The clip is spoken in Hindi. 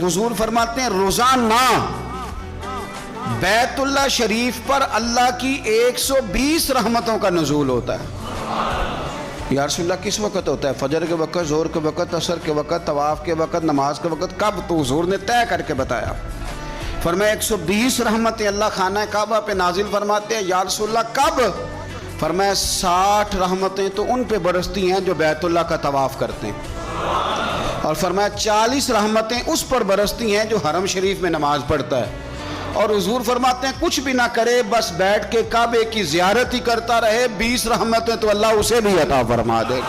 हुजूर फरमाते हैं रोजाना बैतुल्लाह शरीफ पर अल्लाह की 120 रहमतों का नुज़ूल होता है। या रसूलल्लाह किस वक़्त होता है? फजर के वक़्त, ज़ोहर के वक़्त, असर के वक़्त, तवाफ़ के वक़्त, नमाज के वक़्त। कब? तो हुजूर ने तय करके बताया। फरमाया 120 रहमतें अल्लाह खाना काबा पे नाजिल फरमाते हैं। या रसूलल्लाह कब? फरमाया 60 रहमतें तो उन पे बरसती हैं जो बैतुल्लाह का तवाफ़ करते हैं, और फरमाया 40 रहमतें उस पर बरसती हैं जो हरम शरीफ में नमाज पढ़ता है। और हुजूर फरमाते हैं कुछ भी ना करे, बस बैठ के काबे की ज़ियारत ही करता रहे, 20 रहमतें तो अल्लाह उसे भी अता फरमा दे।